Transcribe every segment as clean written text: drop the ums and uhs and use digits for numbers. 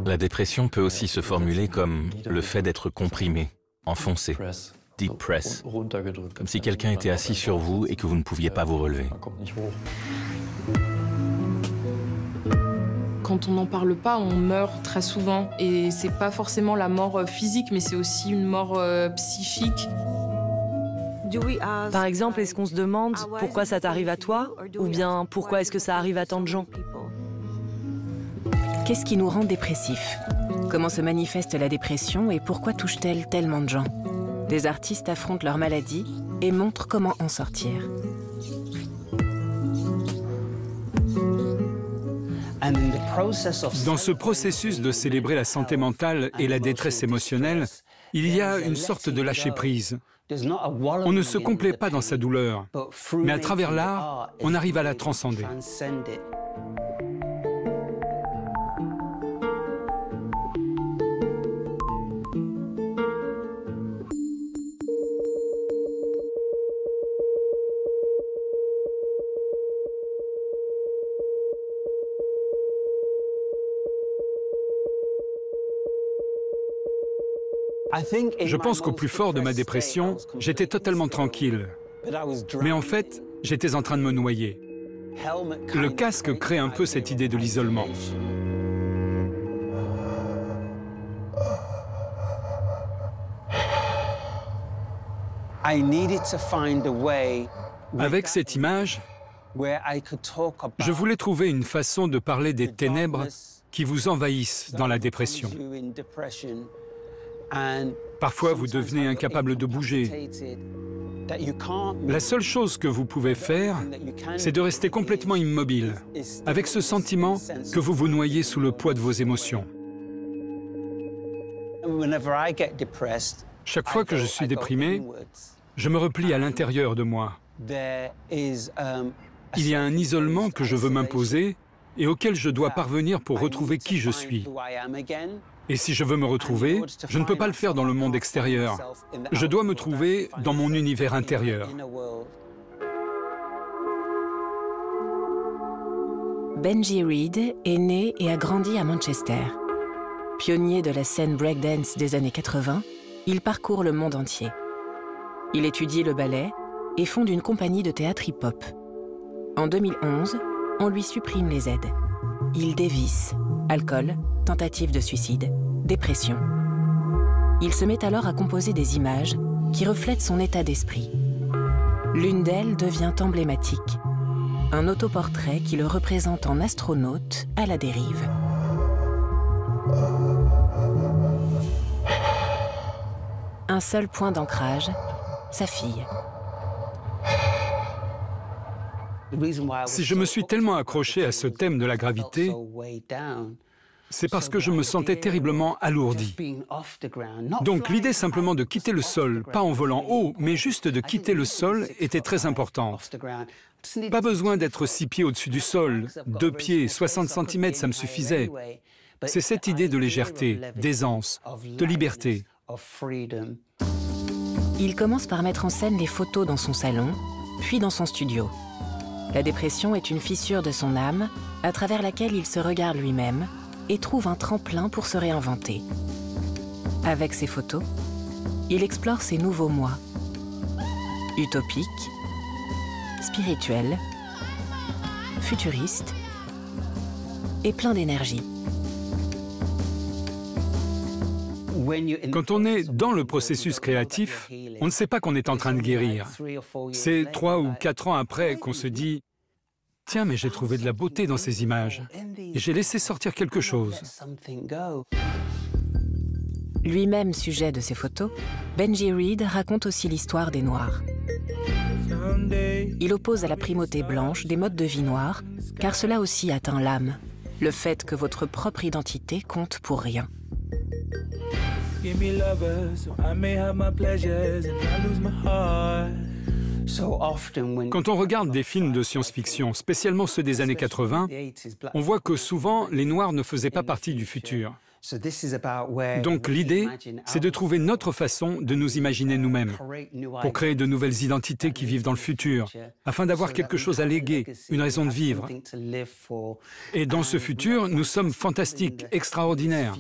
La dépression peut aussi se formuler comme le fait d'être comprimé, enfoncé, deep press, comme si quelqu'un était assis sur vous et que vous ne pouviez pas vous relever. Quand on n'en parle pas, on meurt très souvent. Et c'est pas forcément la mort physique, mais c'est aussi une mort psychique. Par exemple, est-ce qu'on se demande pourquoi ça t'arrive à toi? Ou bien pourquoi est-ce que ça arrive à tant de gens? Qu'est-ce qui nous rend dépressifs? Comment se manifeste la dépression et pourquoi touche-t-elle tellement de gens? Des artistes affrontent leur maladie et montrent comment en sortir. Dans ce processus de célébrer la santé mentale et la détresse émotionnelle, il y a une sorte de lâcher-prise. On ne se complaît pas dans sa douleur, mais à travers l'art, on arrive à la transcender. Je pense qu'au plus fort de ma dépression, j'étais totalement tranquille. Mais en fait, j'étais en train de me noyer. Le casque crée un peu cette idée de l'isolement. Avec cette image, je voulais trouver une façon de parler des ténèbres qui vous envahissent dans la dépression. Parfois, vous devenez incapable de bouger. La seule chose que vous pouvez faire, c'est de rester complètement immobile, avec ce sentiment que vous vous noyez sous le poids de vos émotions. Chaque fois que je suis déprimé, je me replie à l'intérieur de moi. Il y a un isolement que je veux m'imposer et auquel je dois parvenir pour retrouver qui je suis. Et si je veux me retrouver, je ne peux pas le faire dans le monde extérieur. Je dois me trouver dans mon univers intérieur. Benji Reed est né et a grandi à Manchester. Pionnier de la scène breakdance des années 80, il parcourt le monde entier. Il étudie le ballet et fonde une compagnie de théâtre hip-hop. En 2011, on lui supprime les aides. Il dévisse. Alcool, tentative de suicide, dépression. Il se met alors à composer des images qui reflètent son état d'esprit. L'une d'elles devient emblématique. Un autoportrait qui le représente en astronaute à la dérive. Un seul point d'ancrage, sa fille. Si je me suis tellement accroché à ce thème de la gravité, c'est parce que je me sentais terriblement alourdi. Donc l'idée simplement de quitter le sol, pas en volant haut, mais juste de quitter le sol était très importante. Pas besoin d'être 6 pieds au-dessus du sol, 2 pieds, 60 cm, ça me suffisait. C'est cette idée de légèreté, d'aisance, de liberté. Il commence par mettre en scène les photos dans son salon, puis dans son studio. La dépression est une fissure de son âme, à travers laquelle il se regarde lui-même et trouve un tremplin pour se réinventer. Avec ses photos, il explore ses nouveaux moi. Utopique, spirituel, futuriste et plein d'énergie. Quand on est dans le processus créatif, on ne sait pas qu'on est en train de guérir. C'est 3 ou 4 ans après qu'on se dit « Tiens, mais j'ai trouvé de la beauté dans ces images et j'ai laissé sortir quelque chose. » Lui-même sujet de ces photos, Benji Reed raconte aussi l'histoire des Noirs. Il oppose à la primauté blanche des modes de vie noirs, car cela aussi atteint l'âme, le fait que votre propre identité compte pour rien. Quand on regarde des films de science-fiction, spécialement ceux des années 80, on voit que souvent les Noirs ne faisaient pas partie du futur. Donc l'idée, c'est de trouver notre façon de nous imaginer nous-mêmes, pour créer de nouvelles identités qui vivent dans le futur, afin d'avoir quelque chose à léguer, une raison de vivre. Et dans ce futur, nous sommes fantastiques, extraordinaires.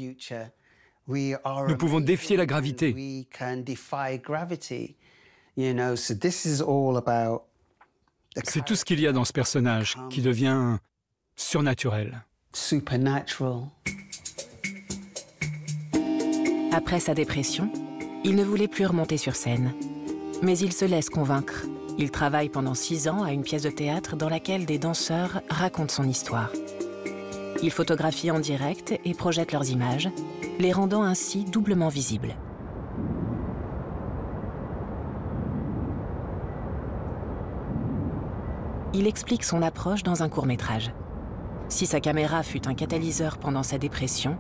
Nous pouvons défier la gravité. C'est tout ce qu'il y a dans ce personnage qui devient surnaturel. Après sa dépression, il ne voulait plus remonter sur scène. Mais il se laisse convaincre. Il travaille pendant 6 ans à une pièce de théâtre dans laquelle des danseurs racontent son histoire. Il photographie en direct et projette leurs images, les rendant ainsi doublement visibles. Il explique son approche dans un court-métrage. Si sa caméra fut un catalyseur pendant sa dépression,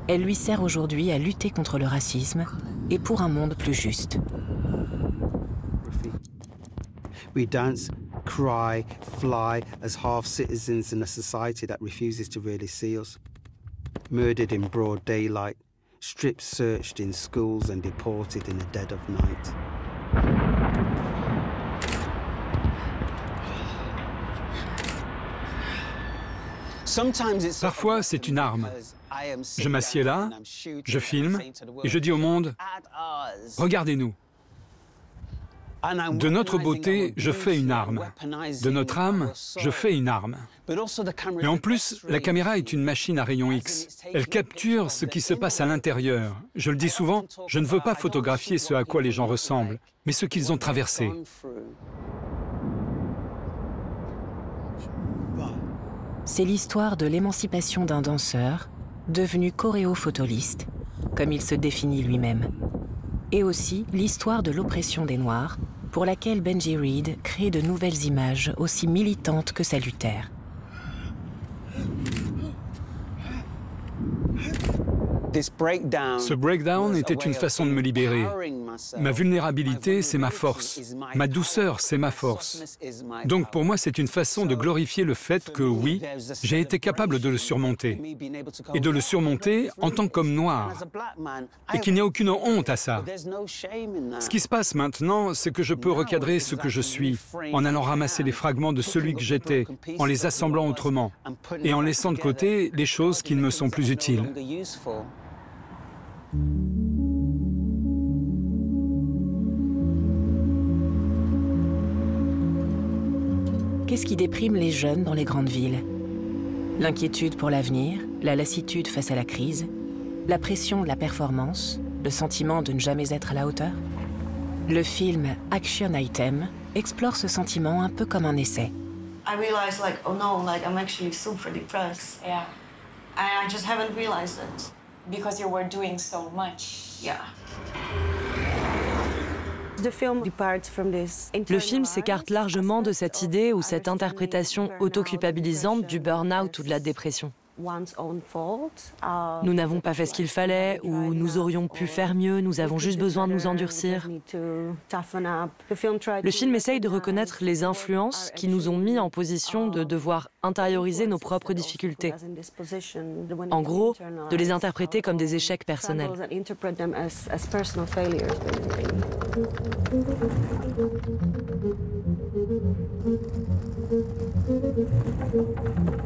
elle lui sert aujourd'hui à lutter contre le racisme et pour un monde plus juste. We dance, cry, fly as half citizens in a society that refuses to really see us. Murdered in broad daylight, strip searched in schools and deported in the dead of night. Parfois, c'est une arme. Je m'assieds là, je filme et je dis au monde, « Regardez-nous ». De notre beauté, je fais une arme. De notre âme, je fais une arme. Mais en plus, la caméra est une machine à rayons X. Elle capture ce qui se passe à l'intérieur. Je le dis souvent, je ne veux pas photographier ce à quoi les gens ressemblent, mais ce qu'ils ont traversé. C'est l'histoire de l'émancipation d'un danseur, devenu choréophotoliste, comme il se définit lui-même. Et aussi l'histoire de l'oppression des Noirs, pour laquelle Benji Reed crée de nouvelles images aussi militantes que salutaires. Ce breakdown était une façon de me libérer. Ma vulnérabilité, c'est ma force. Ma douceur, c'est ma force. Donc pour moi, c'est une façon de glorifier le fait que oui, j'ai été capable de le surmonter. Et de le surmonter en tant qu'homme noir. Et qu'il n'y a aucune honte à ça. Ce qui se passe maintenant, c'est que je peux recadrer ce que je suis, en allant ramasser les fragments de celui que j'étais, en les assemblant autrement, et en laissant de côté les choses qui ne me sont plus utiles. Qu'est-ce qui déprime les jeunes dans les grandes villes? L'inquiétude pour l'avenir, la lassitude face à la crise, la pression de la performance, le sentiment de ne jamais être à la hauteur? Le film Action Item explore ce sentiment un peu comme un essai. I realized like, oh no, like I'm actually super depressed. Yeah. And I just haven't realized it. Because you were doing so much. Yeah. Le film s'écarte largement de cette idée ou cette interprétation autoculpabilisante du burn-out ou de la dépression. Nous n'avons pas fait ce qu'il fallait, ou nous aurions pu faire mieux, nous avons juste besoin de nous endurcir. Le film essaye de reconnaître les influences qui nous ont mis en position de devoir intérioriser nos propres difficultés. En gros, de les interpréter comme des échecs personnels.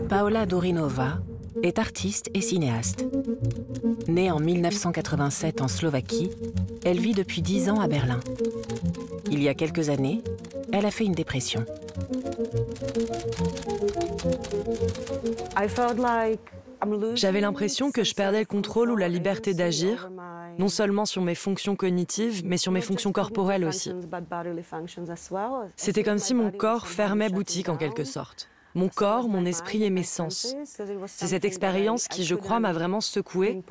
Paola Durinová est artiste et cinéaste. Née en 1987 en Slovaquie, elle vit depuis 10 ans à Berlin. Il y a quelques années, elle a fait une dépression. J'avais l'impression que je perdais le contrôle ou la liberté d'agir, non seulement sur mes fonctions cognitives, mais sur mes fonctions corporelles aussi. C'était comme si mon corps fermait boutique en quelque sorte. Mon corps, mon esprit et mes sens. C'est cette expérience qui, je crois, m'a vraiment secouée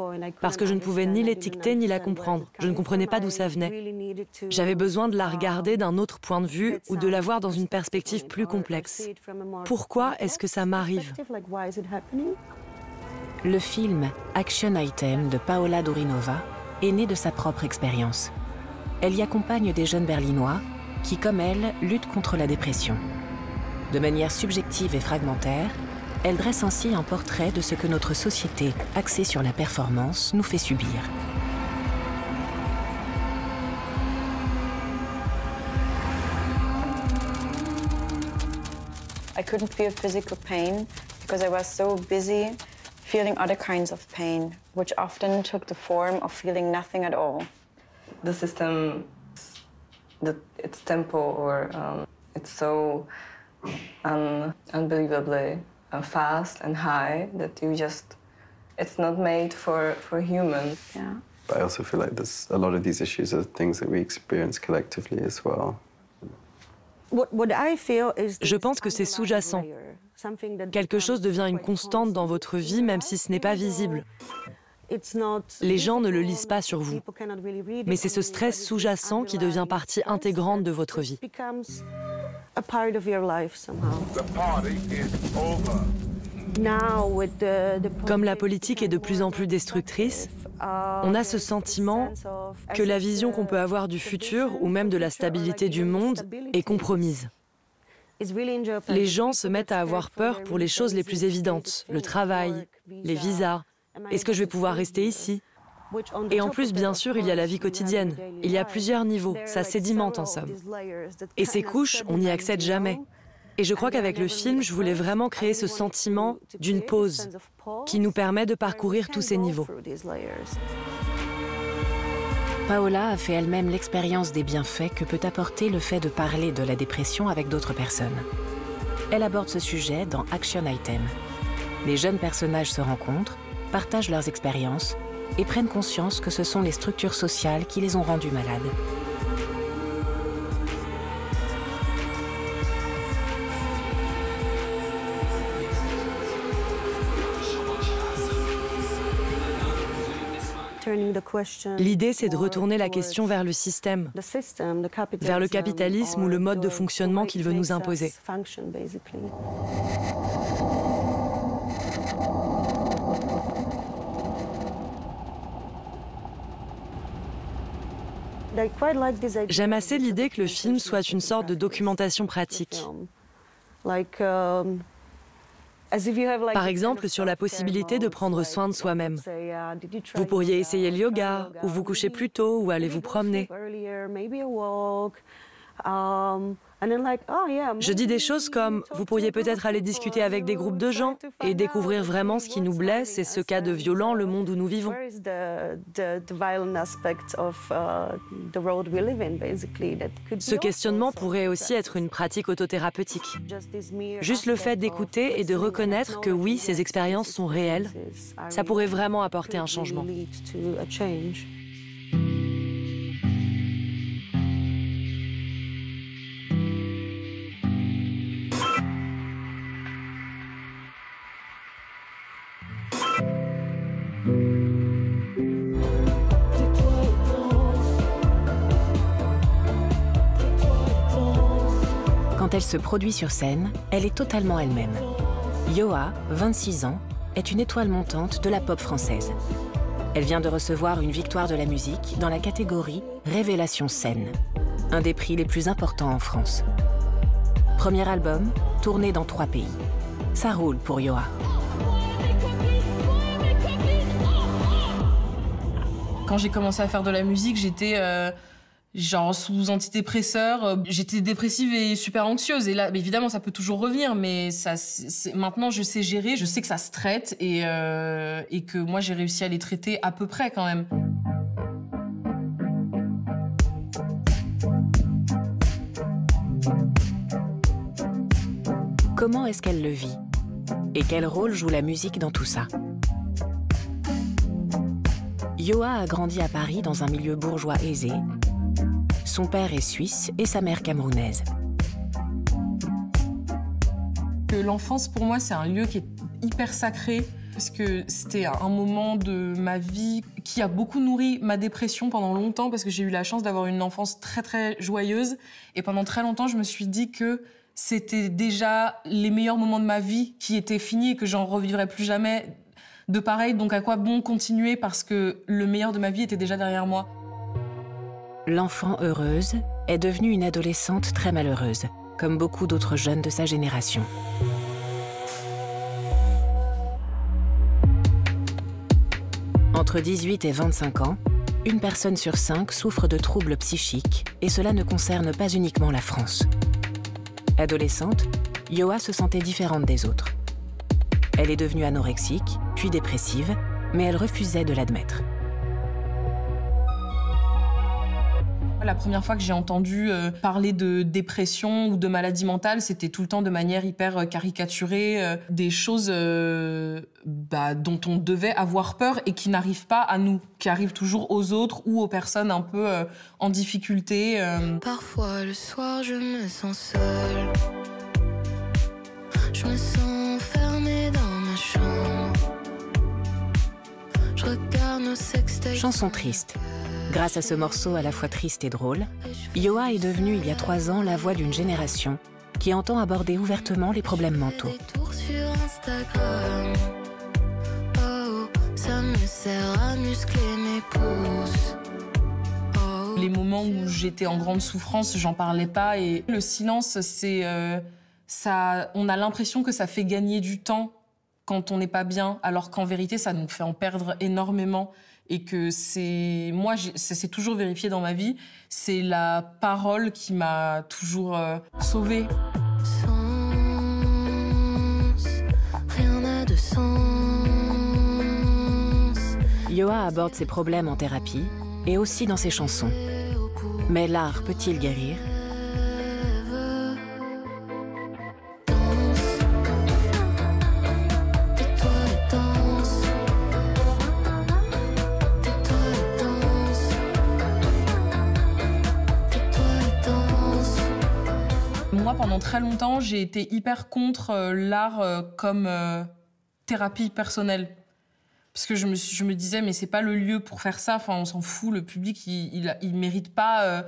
parce que je ne pouvais ni l'étiqueter ni la comprendre. Je ne comprenais pas d'où ça venait. J'avais besoin de la regarder d'un autre point de vue ou de la voir dans une perspective plus complexe. Pourquoi est-ce que ça m'arrive ? Le film Action Item de Paola Durinová est né de sa propre expérience. Elle y accompagne des jeunes Berlinois qui, comme elle, luttent contre la dépression. De manière subjective et fragmentaire, Elle dresse ainsi un portrait de ce que notre société, axée sur la performance, nous fait subir. I couldn't feel physical pain because I was so busy feeling other kinds of pain, which often took the form of feeling nothing at all. The system, its tempo, or it's so unbelievably fast and high that you just, it's not made for humans. Yeah. But I also feel like there's a lot of these issues are things that we experience collectively as well. Je pense que c'est sous-jacent. Quelque chose devient une constante dans votre vie, même si ce n'est pas visible. Les gens ne le lisent pas sur vous. Mais c'est ce stress sous-jacent qui devient partie intégrante de votre vie. Comme la politique est de plus en plus destructrice, on a ce sentiment que la vision qu'on peut avoir du futur ou même de la stabilité du monde est compromise. Les gens se mettent à avoir peur pour les choses les plus évidentes, le travail, les visas. Est-ce que je vais pouvoir rester ici? Et en plus, bien sûr, il y a la vie quotidienne. Il y a plusieurs niveaux, ça sédimente en somme. Et ces couches, on n'y accède jamais. Et je crois qu'avec le film, je voulais vraiment créer ce sentiment d'une pause qui nous permet de parcourir tous ces niveaux. Paola a fait elle-même l'expérience des bienfaits que peut apporter le fait de parler de la dépression avec d'autres personnes. Elle aborde ce sujet dans Action Item. Les jeunes personnages se rencontrent, partagent leurs expériences et prennent conscience que ce sont les structures sociales qui les ont rendus malades. L'idée, c'est de retourner la question vers le système, vers le capitalisme ou le mode de fonctionnement qu'il veut nous imposer. J'aime assez l'idée que le film soit une sorte de documentation pratique. Par exemple, sur la possibilité de prendre soin de soi-même. Vous pourriez essayer le yoga, ou vous coucher plus tôt, ou aller vous promener. Je dis des choses comme, vous pourriez peut-être aller discuter avec des groupes de gens et découvrir vraiment ce qui nous blesse et ce qu'a de violent le monde où nous vivons. Ce questionnement pourrait aussi être une pratique autothérapeutique. Juste le fait d'écouter et de reconnaître que oui, ces expériences sont réelles, ça pourrait vraiment apporter un changement. Quand elle se produit sur scène, elle est totalement elle-même. Yoa, 26 ans, est une étoile montante de la pop française. Elle vient de recevoir une victoire de la musique dans la catégorie Révélation scène, un des prix les plus importants en France. Premier album, tourné dans 3 pays. Ça roule pour Yoa. Quand j'ai commencé à faire de la musique, j'étais genre sous antidépresseur. J'étais dépressive et super anxieuse. Et là, évidemment, ça peut toujours revenir, mais ça, maintenant, je sais gérer. Je sais que ça se traite et que moi, j'ai réussi à les traiter à peu près quand même. Comment est-ce qu'elle le vit? Et quel rôle joue la musique dans tout ça? Yoa a grandi à Paris dans un milieu bourgeois aisé. Son père est suisse et sa mère camerounaise. L'enfance, pour moi, c'est un lieu qui est hyper sacré parce que c'était un moment de ma vie qui a beaucoup nourri ma dépression pendant longtemps parce que j'ai eu la chance d'avoir une enfance très, très joyeuse. Et pendant très longtemps, je me suis dit que c'était déjà les meilleurs moments de ma vie qui étaient finis et que j'en revivrais plus jamais de pareil. Donc à quoi bon continuer parce que le meilleur de ma vie était déjà derrière moi. L'enfant heureuse est devenue une adolescente très malheureuse, comme beaucoup d'autres jeunes de sa génération. Entre 18 et 25 ans, une personne sur 5 souffre de troubles psychiques et cela ne concerne pas uniquement la France. Adolescente, Yoa se sentait différente des autres. Elle est devenue anorexique, puis dépressive, mais elle refusait de l'admettre. La première fois que j'ai entendu parler de dépression ou de maladie mentale, c'était tout le temps de manière hyper caricaturée, des choses dont on devait avoir peur et qui n'arrivent pas à nous, qui arrivent toujours aux autres ou aux personnes un peu en difficulté. Parfois le soir, je me sens seule. Je me sens enfermée dans ma chambre. Je regarde nos sextapes. Chanson triste. Grâce à ce morceau à la fois triste et drôle, Yoa est devenue il y a 3 ans la voix d'une génération qui entend aborder ouvertement les problèmes mentaux. Sur Instagram. Oh, ça me sert à muscler mes pouces. Oh. Les moments où j'étais en grande souffrance, j'en parlais pas et le silence, c'est ça. On a l'impression que ça fait gagner du temps quand on n'est pas bien, alors qu'en vérité, ça nous fait en perdre énormément. Et que c'est... Moi, c'est toujours vérifié dans ma vie, c'est la parole qui m'a toujours sauvée. Sens, rien n'a de sens. Yoa aborde ses problèmes en thérapie et aussi dans ses chansons. Mais l'art peut-il guérir ? Moi, pendant très longtemps, j'ai été hyper contre l'art comme thérapie personnelle. Parce que je me disais, mais c'est pas le lieu pour faire ça. Enfin, on s'en fout, le public, il mérite pas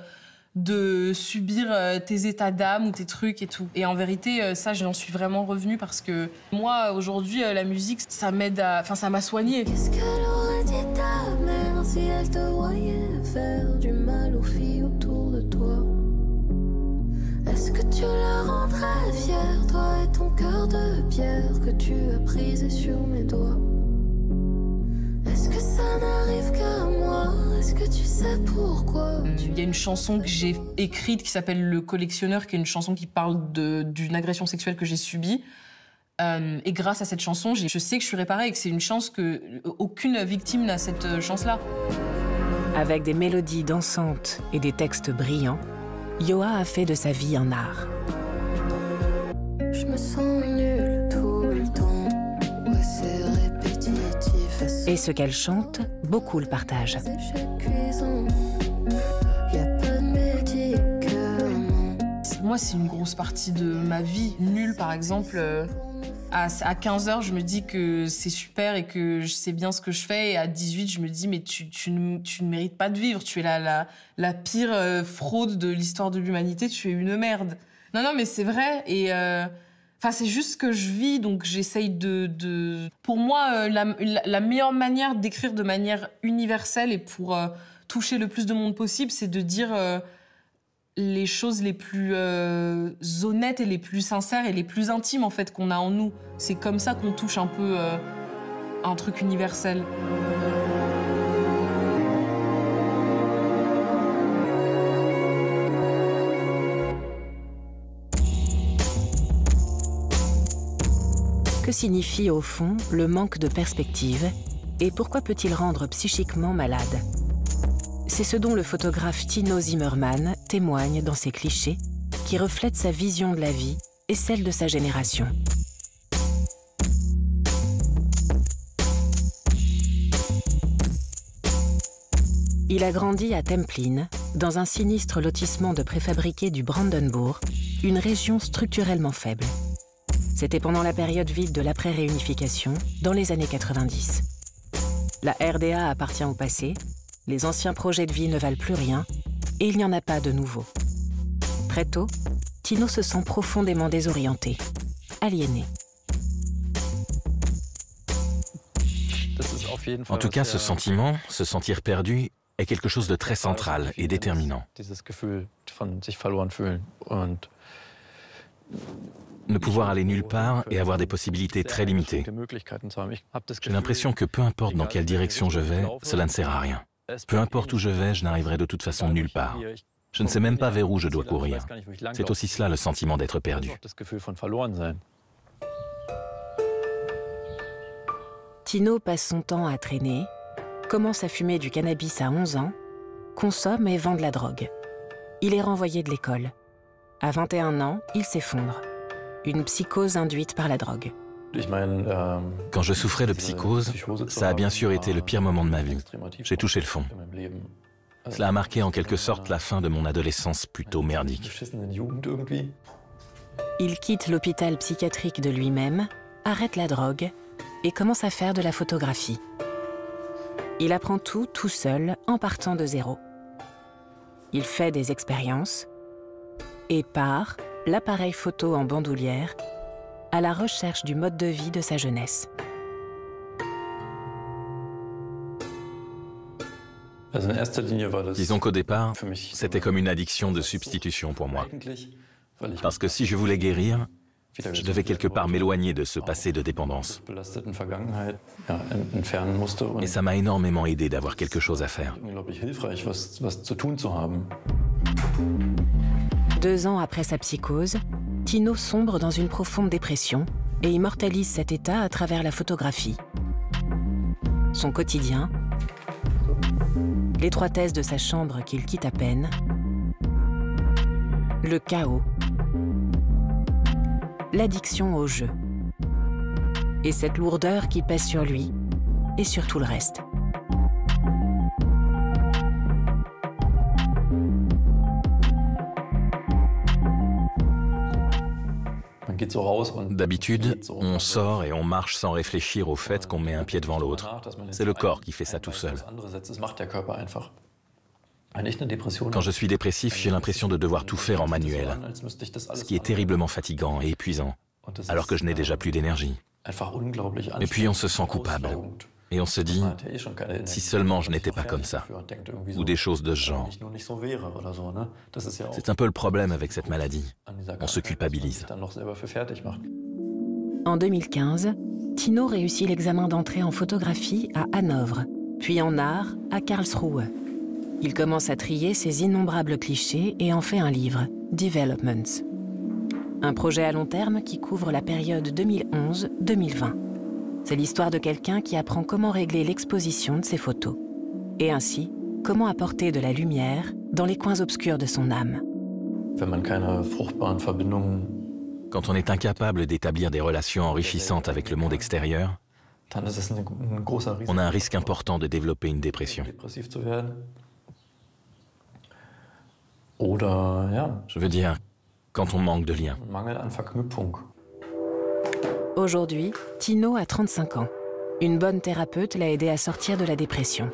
de subir tes états d'âme ou tes trucs et tout. Et en vérité, ça, j'en suis vraiment revenue parce que moi, aujourd'hui, la musique, ça m'aide à... Enfin, ça m'a soignée. Qu'est-ce qu'elle aurait dit ta mère si elle te voyait faire du mal aux filles autour de toi? Est-ce que tu la rendrais fière, toi et ton cœur de pierre que tu as brisé sur mes doigts? Est-ce que ça n'arrive qu'à moi? Est-ce que tu sais pourquoi? Il y a une chanson que j'ai écrite qui s'appelle Le Collectionneur, qui est une chanson qui parle d'une agression sexuelle que j'ai subie. Et grâce à cette chanson, je sais que je suis réparée et que c'est une chance que aucune victime n'a cette chance-là. Avec des mélodies dansantes et des textes brillants, Yoa a fait de sa vie un art. Je me sens nulle tout le temps. Ouais, c'est répétitif. Et ce qu'elle chante, beaucoup le partagent. Moi, c'est une grosse partie de ma vie. Nulle, par exemple, à 15h, je me dis que c'est super et que je sais bien ce que je fais. Et à 18, je me dis, mais tu ne mérites pas de vivre. Tu es la pire fraude de l'histoire de l'humanité. Tu es une merde. Non, mais c'est vrai. Et c'est juste ce que je vis. Donc, j'essaye de... Pour moi, la meilleure manière d'écrire de manière universelle et pour toucher le plus de monde possible, c'est de dire... les choses les plus honnêtes et les plus sincères et les plus intimes en fait qu'on a en nous. C'est comme ça qu'on touche un peu un truc universel. Que signifie au fond le manque de perspective et pourquoi peut-il rendre psychiquement malade ? C'est ce dont le photographe Tino Zimmermann témoigne dans ses clichés, qui reflètent sa vision de la vie et celle de sa génération. Il a grandi à Templin, dans un sinistre lotissement de préfabriqués du Brandenburg, une région structurellement faible. C'était pendant la période vide de l'après-réunification, dans les années 90. La RDA appartient au passé. Les anciens projets de vie ne valent plus rien et il n'y en a pas de nouveaux. Très tôt, Tino se sent profondément désorienté, aliéné. En tout cas, ce sentiment, se sentir perdu, est quelque chose de très central et déterminant. ne pouvoir aller nulle part et avoir des possibilités très limitées. J'ai l'impression que peu importe dans quelle direction je vais, cela ne sert à rien. Peu importe où je vais, je n'arriverai de toute façon nulle part. Je ne sais même pas vers où je dois courir. C'est aussi cela le sentiment d'être perdu. Tino passe son temps à traîner, commence à fumer du cannabis à 11 ans, consomme et vend de la drogue. Il est renvoyé de l'école. À 21 ans, il s'effondre. Une psychose induite par la drogue. Quand je souffrais de psychose, ça a bien sûr été le pire moment de ma vie. J'ai touché le fond. Cela a marqué en quelque sorte la fin de mon adolescence plutôt merdique. Il quitte l'hôpital psychiatrique de lui-même, arrête la drogue et commence à faire de la photographie. Il apprend tout seul en partant de zéro. Il fait des expériences et part, l'appareil photo en bandoulière, à la recherche du mode de vie de sa jeunesse. Disons qu'au départ, c'était comme une addiction de substitution pour moi. Parce que si je voulais guérir, je devais quelque part m'éloigner de ce passé de dépendance. Et ça m'a énormément aidé d'avoir quelque chose à faire. 2 ans après sa psychose, Tino sombre dans une profonde dépression et immortalise cet état à travers la photographie. Son quotidien, l'étroitesse de sa chambre qu'il quitte à peine, le chaos, l'addiction au jeu, et cette lourdeur qui pèse sur lui et sur tout le reste. D'habitude, on sort et on marche sans réfléchir au fait qu'on met un pied devant l'autre. C'est le corps qui fait ça tout seul. Quand je suis dépressif, j'ai l'impression de devoir tout faire en manuel, ce qui est terriblement fatigant et épuisant, alors que je n'ai déjà plus d'énergie. Et puis on se sent coupable. Et on se dit, si seulement je n'étais pas comme ça, ou des choses de ce genre. C'est un peu le problème avec cette maladie. On se culpabilise. En 2015, Tino réussit l'examen d'entrée en photographie à Hanovre, puis en art à Karlsruhe. Il commence à trier ses innombrables clichés et en fait un livre, Developments. Un projet à long terme qui couvre la période 2011-2020. C'est l'histoire de quelqu'un qui apprend comment régler l'exposition de ses photos. Et ainsi, comment apporter de la lumière dans les coins obscurs de son âme. Quand on est incapable d'établir des relations enrichissantes avec le monde extérieur, on a un risque important de développer une dépression. Je veux dire, quand on manque de liens. Aujourd'hui, Tino a 35 ans. Une bonne thérapeute l'a aidé à sortir de la dépression.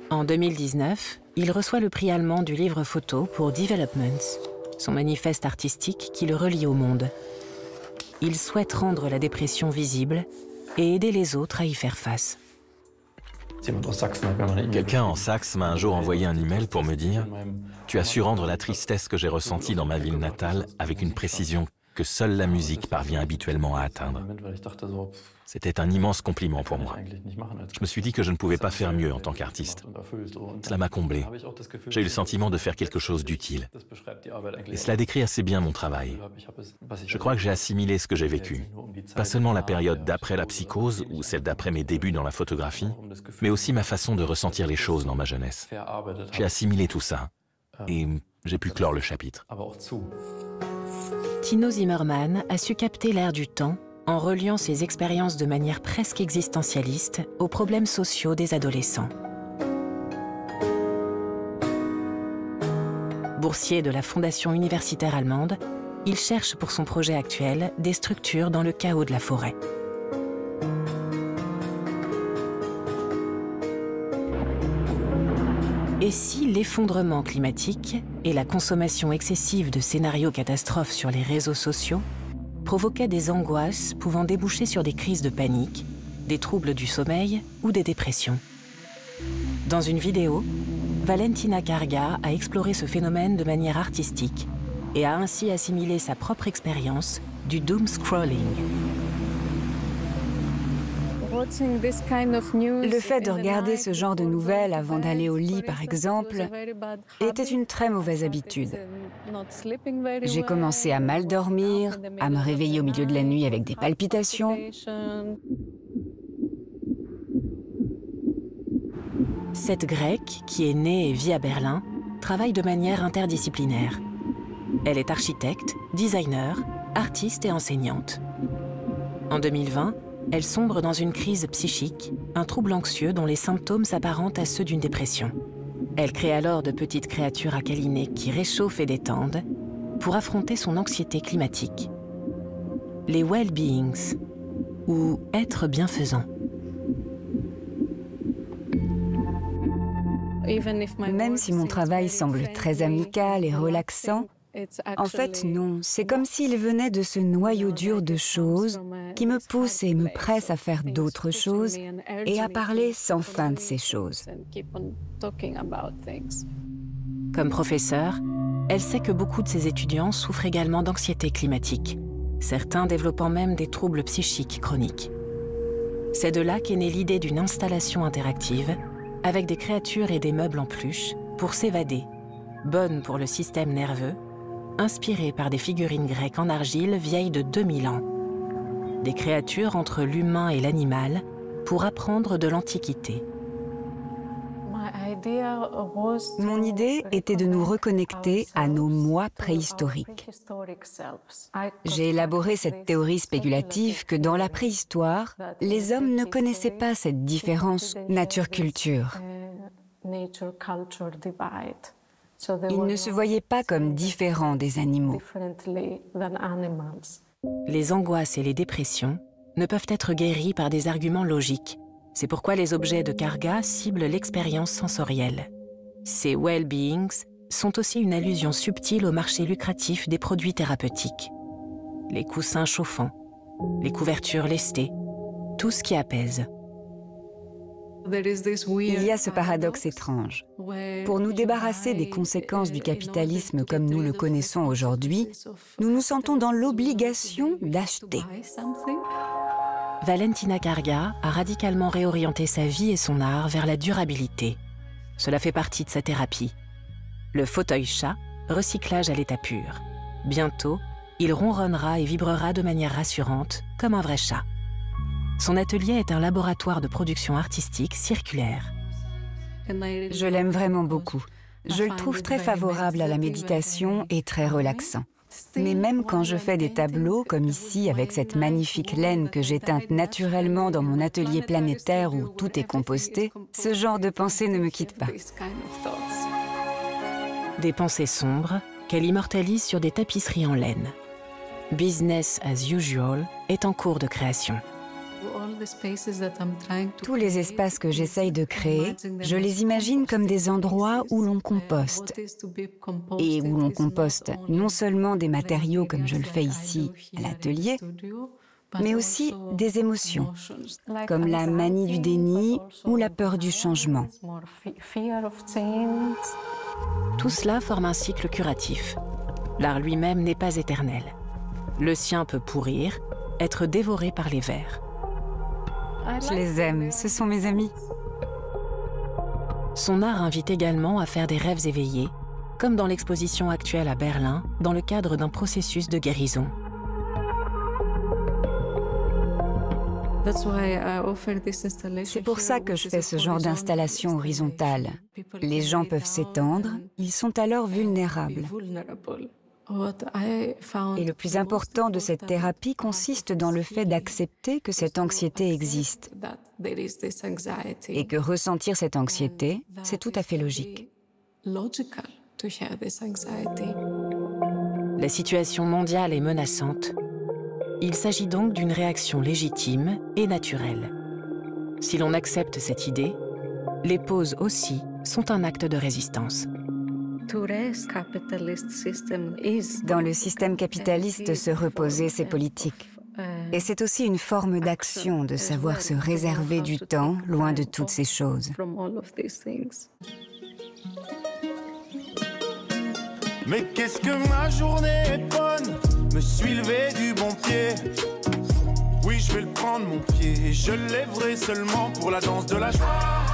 En 2019, il reçoit le prix allemand du livre photo pour Developments, son manifeste artistique qui le relie au monde. Il souhaite rendre la dépression visible et aider les autres à y faire face. Quelqu'un en Saxe m'a un jour envoyé un email pour me dire « Tu as su rendre la tristesse que j'ai ressentie dans ma ville natale avec une précision que seule la musique parvient habituellement à atteindre. » C'était un immense compliment pour moi. Je me suis dit que je ne pouvais pas faire mieux en tant qu'artiste. Cela m'a comblé. J'ai eu le sentiment de faire quelque chose d'utile. Et cela décrit assez bien mon travail. Je crois que j'ai assimilé ce que j'ai vécu. Pas seulement la période d'après la psychose ou celle d'après mes débuts dans la photographie, mais aussi ma façon de ressentir les choses dans ma jeunesse. J'ai assimilé tout ça et j'ai pu clore le chapitre. Tino Zimmermann a su capter l'air du temps en reliant ses expériences de manière presque existentialiste aux problèmes sociaux des adolescents. Boursier de la Fondation universitaire allemande, il cherche pour son projet actuel des structures dans le chaos de la forêt. Et si l'effondrement climatique et la consommation excessive de scénarios catastrophes sur les réseaux sociaux provoquaient des angoisses pouvant déboucher sur des crises de panique, des troubles du sommeil ou des dépressions? Dans une vidéo, Valentina Karga a exploré ce phénomène de manière artistique et a ainsi assimilé sa propre expérience du doom scrolling. Le fait de regarder ce genre de nouvelles avant d'aller au lit, par exemple, était une très mauvaise habitude. J'ai commencé à mal dormir, à me réveiller au milieu de la nuit avec des palpitations. Cette Grecque, qui est née et vit à Berlin, travaille de manière interdisciplinaire. Elle est architecte, designer, artiste et enseignante. En 2020, elle sombre dans une crise psychique, un trouble anxieux dont les symptômes s'apparentent à ceux d'une dépression. Elle crée alors de petites créatures à câliner qui réchauffent et détendent pour affronter son anxiété climatique. Les well-beings, ou êtres bienfaisants. Même si mon travail semble très amical et relaxant, en fait, non. C'est comme s'il venait de ce noyau dur de choses qui me pousse et me presse à faire d'autres choses et à parler sans fin de ces choses. Comme professeure, elle sait que beaucoup de ses étudiants souffrent également d'anxiété climatique, certains développant même des troubles psychiques chroniques. C'est de là qu'est née l'idée d'une installation interactive avec des créatures et des meubles en peluche pour s'évader, bonne pour le système nerveux, inspirée par des figurines grecques en argile vieilles de 2000 ans. Des créatures entre l'humain et l'animal pour apprendre de l'Antiquité. Mon idée était de nous reconnecter à nos moi préhistoriques. J'ai élaboré cette théorie spéculative que dans la préhistoire, les hommes ne connaissaient pas cette différence nature-culture. Ils ne se voyaient pas comme différents des animaux. Les angoisses et les dépressions ne peuvent être guéries par des arguments logiques. C'est pourquoi les objets de Karga ciblent l'expérience sensorielle. Ces well-beings sont aussi une allusion subtile au marché lucratif des produits thérapeutiques. Les coussins chauffants, les couvertures lestées, tout ce qui apaise. Il y a ce paradoxe étrange. Pour nous débarrasser des conséquences du capitalisme comme nous le connaissons aujourd'hui, nous nous sentons dans l'obligation d'acheter. Valentina Karga a radicalement réorienté sa vie et son art vers la durabilité. Cela fait partie de sa thérapie. Le fauteuil chat, recyclage à l'état pur. Bientôt, il ronronnera et vibrera de manière rassurante, comme un vrai chat. Son atelier est un laboratoire de production artistique circulaire. Je l'aime vraiment beaucoup. Je le trouve très favorable à la méditation et très relaxant. Mais même quand je fais des tableaux, comme ici, avec cette magnifique laine que j'ai teinte naturellement dans mon atelier planétaire où tout est composté, ce genre de pensée ne me quitte pas. Des pensées sombres qu'elle immortalise sur des tapisseries en laine. Business as usual est en cours de création. Tous les espaces que j'essaye de créer, je les imagine comme des endroits où l'on composte. Et où l'on composte non seulement des matériaux comme je le fais ici à l'atelier, mais aussi des émotions, comme la manie du déni ou la peur du changement. Tout cela forme un cycle curatif. L'art lui-même n'est pas éternel. Le sien peut pourrir, être dévoré par les vers. Je les aime, ce sont mes amis. Son art invite également à faire des rêves éveillés, comme dans l'exposition actuelle à Berlin, dans le cadre d'un processus de guérison. C'est pour ça que je fais ce genre d'installation horizontale. Les gens peuvent s'étendre, ils sont alors vulnérables. Et le plus important de cette thérapie consiste dans le fait d'accepter que cette anxiété existe et que ressentir cette anxiété, c'est tout à fait logique. La situation mondiale est menaçante. Il s'agit donc d'une réaction légitime et naturelle. Si l'on accepte cette idée, les pauses aussi sont un acte de résistance. Dans le système capitaliste, se reposer, c'est politique. Et c'est aussi une forme d'action de savoir se réserver du temps loin de toutes ces choses. Mais qu'est-ce que ma journée est bonne! me suis levé du bon pied. Oui, je vais le prendre mon pied et je le lèverai seulement pour la danse de la joie.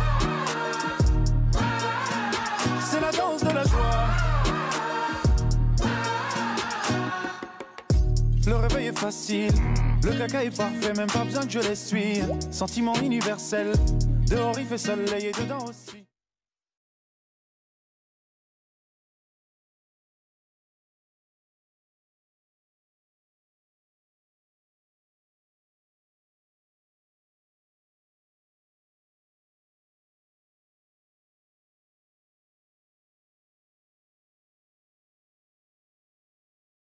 C'est la danse de la joie. Le réveil est facile, le caca est parfait, même pas besoin que je l'essuie. Sentiment universel, dehors il fait soleil et dedans aussi.